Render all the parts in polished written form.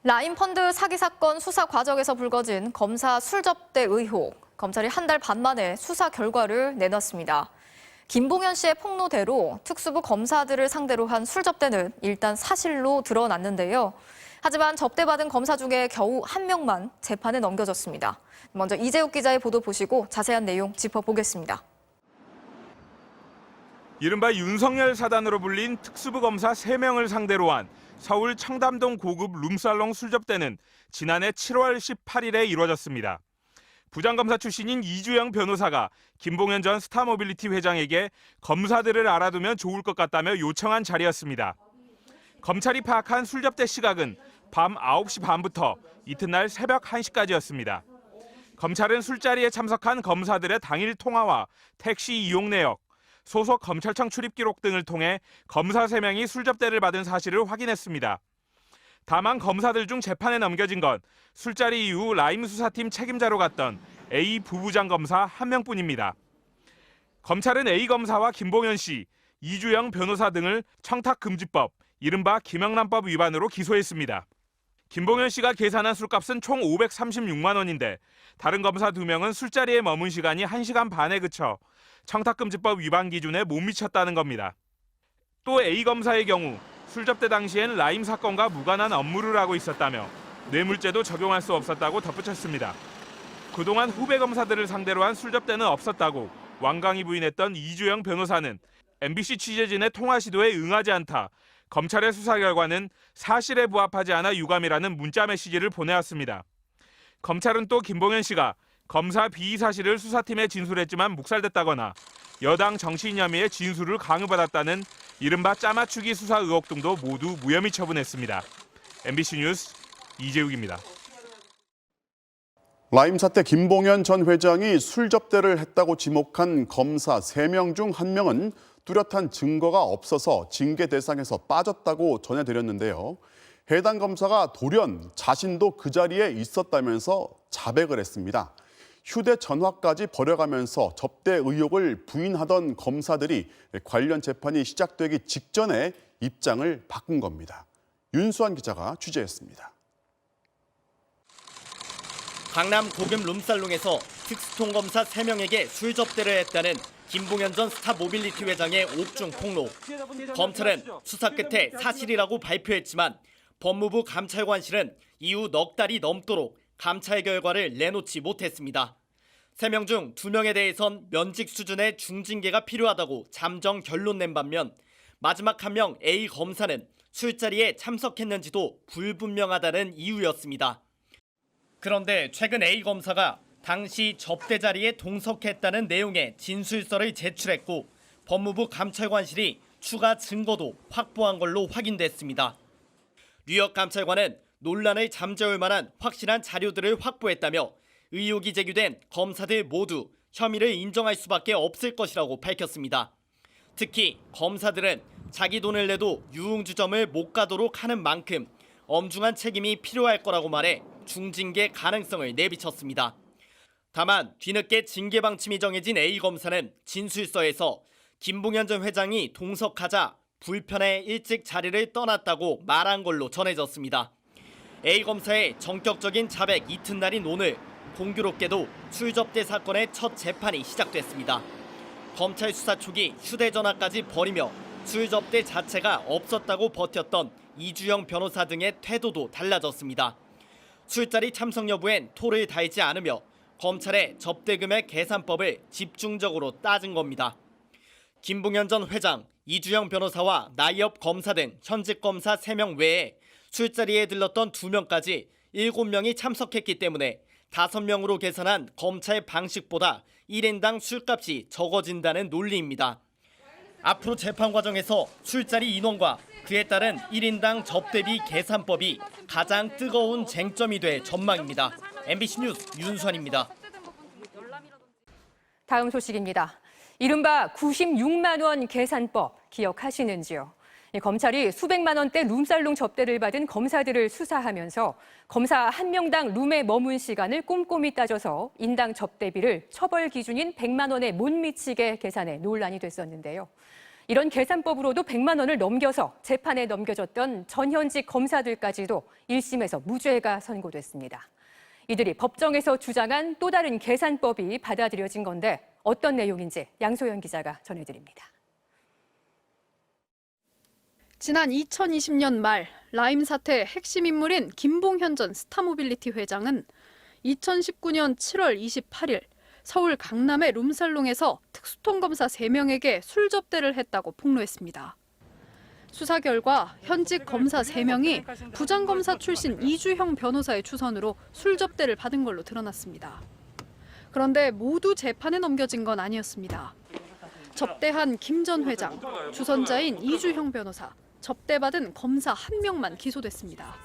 라인펀드 사기 사건 수사 과정에서 불거진 검사 술접대 의혹. 검찰이 한 달 반 만에 수사 결과를 내놨습니다. 김봉현 씨의 폭로대로 특수부 검사들을 상대로 한 술접대는 일단 사실로 드러났는데요. 하지만 접대받은 검사 중에 겨우 한 명만 재판에 넘겨졌습니다. 먼저 이재욱 기자의 보도 보시고 자세한 내용 짚어보겠습니다. 이른바 윤석열 사단으로 불린 특수부 검사 3명을 상대로 한 서울 청담동 고급 룸살롱 술접대는 지난해 7월 18일에 이루어졌습니다. 부장검사 출신인 이주영 변호사가 김봉현 전 스타모빌리티 회장에게 검사들을 알아두면 좋을 것 같다며 요청한 자리였습니다. 검찰이 파악한 술접대 시각은 밤 9시 반부터 이튿날 새벽 1시까지였습니다. 검찰은 술자리에 참석한 검사들의 당일 통화와 택시 이용 내역, 소속 검찰청 출입 기록 등을 통해 검사 3명이 술접대를 받은 사실을 확인했습니다. 다만 검사들 중 재판에 넘겨진 건 술자리 이후 라임 수사팀 책임자로 갔던 A 부부장 검사 1명뿐입니다. 검찰은 A 검사와 김봉현 씨, 이주영 변호사 등을 청탁금지법, 이른바 김영란법 위반으로 기소했습니다. 김봉현 씨가 계산한 술값은 총 536만 원인데 다른 검사 2명은 술자리에 머문 시간이 1시간 반에 그쳐 청탁금지법 위반 기준에 못 미쳤다는 겁니다. 또 A 검사의 경우 술접대 당시엔 라임 사건과 무관한 업무를 하고 있었다며 뇌물죄도 적용할 수 없었다고 덧붙였습니다. 그동안 후배 검사들을 상대로 한 술접대는 없었다고 완강히 부인했던 이주영 변호사는 MBC 취재진의 통화 시도에 응하지 않다. 검찰의 수사 결과는 사실에 부합하지 않아 유감이라는 문자 메시지를 보내왔습니다. 검찰은 또 김봉현 씨가 검사 비위 사실을 수사팀에 진술했지만 묵살됐다거나 여당 정치인 혐의의 진술을 강요받았다는 이른바 짜맞추기 수사 의혹 등도 모두 무혐의 처분했습니다. MBC 뉴스 이재욱입니다. 라임 사태 김봉현 전 회장이 술접대를 했다고 지목한 검사 3명 중 1명은 뚜렷한 증거가 없어서 징계 대상에서 빠졌다고 전해드렸는데요. 해당 검사가 돌연 자신도 그 자리에 있었다면서 자백을 했습니다. 휴대전화까지 버려가면서 접대 의혹을 부인하던 검사들이 관련 재판이 시작되기 직전에 입장을 바꾼 겁니다. 윤수환 기자가 취재했습니다. 강남 고급 룸살롱에서 특수통검사 3명에게 술 접대를 했다는 김봉현 전 스타모빌리티 회장의 옥중 폭로. 검찰은 수사 끝에 사실이라고 발표했지만 법무부 감찰관실은 이후 넉 달이 넘도록 감찰 결과를 내놓지 못했습니다. 3명 중 2명에 대해선 면직 수준의 중징계가 필요하다고 잠정 결론 낸 반면 마지막 1명 A 검사는 술자리에 참석했는지도 불분명하다는 이유였습니다. 그런데 최근 A 검사가 당시 접대 자리에 동석했다는 내용의 진술서를 제출했고 법무부 감찰관실이 추가 증거도 확보한 걸로 확인됐습니다. 뉴욕 감찰관은 논란을 잠재울 만한 확실한 자료들을 확보했다며 의혹이 제기된 검사들 모두 혐의를 인정할 수밖에 없을 것이라고 밝혔습니다. 특히 검사들은 자기 돈을 내도 유흥주점을 못 가도록 하는 만큼 엄중한 책임이 필요할 거라고 말해 중징계 가능성을 내비쳤습니다. 다만 뒤늦게 징계 방침이 정해진 A 검사는 진술서에서 김봉현 전 회장이 동석하자 불편해 일찍 자리를 떠났다고 말한 걸로 전해졌습니다. A 검사의 전격적인 자백 이튿날인 오늘 공교롭게도 술접대 사건의 첫 재판이 시작됐습니다. 검찰 수사 초기 휴대전화까지 버리며 술접대 자체가 없었다고 버텼던 이주영 변호사 등의 태도도 달라졌습니다. 술자리 참석 여부엔 토를 달지 않으며 검찰의 접대금액 계산법을 집중적으로 따진 겁니다. 김봉현 전 회장, 이주영 변호사와 나이업 검사 등 현직 검사 3명 외에 술자리에 들렀던 2명까지 7명이 참석했기 때문에 5명으로 계산한 검찰 방식보다 1인당 술값이 적어진다는 논리입니다. 앞으로 재판 과정에서 술자리 인원과 그에 따른 1인당 접대비 계산법이 가장 뜨거운 쟁점이 될 전망입니다. MBC 뉴스 윤수환입니다. 다음 소식입니다. 이른바 96만 원 계산법 기억하시는지요? 검찰이 수백만 원대 룸살롱 접대를 받은 검사들을 수사하면서 검사 1명당 룸에 머문 시간을 꼼꼼히 따져서 인당 접대비를 처벌 기준인 100만 원에 못 미치게 계산해 논란이 됐었는데요. 이런 계산법으로도 100만 원을 넘겨서 재판에 넘겨줬던 전현직 검사들까지도 1심에서 무죄가 선고됐습니다. 이들이 법정에서 주장한 또 다른 계산법이 받아들여진 건데 어떤 내용인지 양소연 기자가 전해드립니다. 지난 2020년 말 라임 사태의 핵심 인물인 김봉현 전 스타모빌리티 회장은 2019년 7월 28일 서울 강남의 룸살롱에서 특수통검사 3명에게 술 접대를 했다고 폭로했습니다. 수사 결과 현직 검사 3명이 부장검사 출신 이주형 변호사의 추선으로 술 접대를 받은 걸로 드러났습니다. 그런데 모두 재판에 넘겨진 건 아니었습니다. 접대한 김 전 회장, 주선자인 이주형 변호사, 접대받은 검사 1명만 기소됐습니다.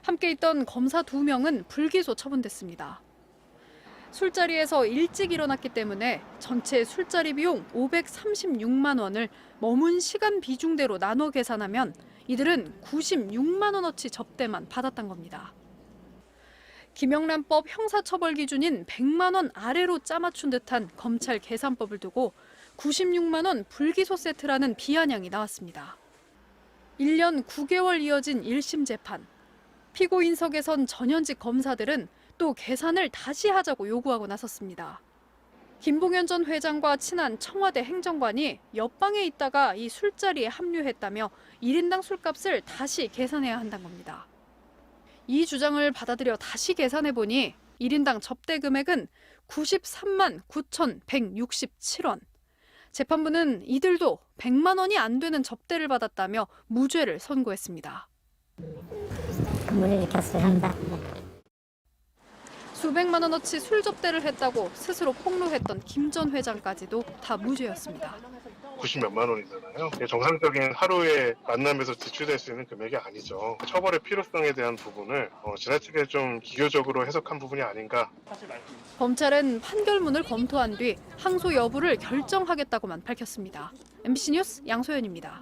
함께 있던 검사 2명은 불기소 처분됐습니다. 술자리에서 일찍 일어났기 때문에 전체 술자리 비용 536만 원을 머문 시간 비중대로 나눠 계산하면 이들은 96만 원어치 접대만 받았던 겁니다. 김영란법 형사처벌 기준인 100만 원 아래로 짜맞춘 듯한 검찰 계산법을 두고 96만 원 불기소 세트라는 비아냥이 나왔습니다. 1년 9개월 이어진 1심 재판. 피고인석에 선 전현직 검사들은 또 계산을 다시 하자고 요구하고 나섰습니다. 김봉현 전 회장과 친한 청와대 행정관이 옆방에 있다가 이 술자리에 합류했다며 1인당 술값을 다시 계산해야 한다는 겁니다. 이 주장을 받아들여 다시 계산해보니 1인당 접대 금액은 93만 9,167원. 재판부는 이들도 100만 원이 안 되는 접대를 받았다며 무죄를 선고했습니다. 문을 일으켰어야 한다. 수백만 원어치 술 접대를 했다고 스스로 폭로했던 김 전 회장까지도 다 무죄였습니다. 90몇만 원이잖아요. 정상적인 하루의 만남에서 지출될 수 있는 금액이 아니죠. 처벌의 필요성에 대한 부분을 지나치게 좀 기교적으로 해석한 부분이 아닌가. 검찰은 판결문을 검토한 뒤 항소 여부를 결정하겠다고만 밝혔습니다. MBC 뉴스 양소연입니다.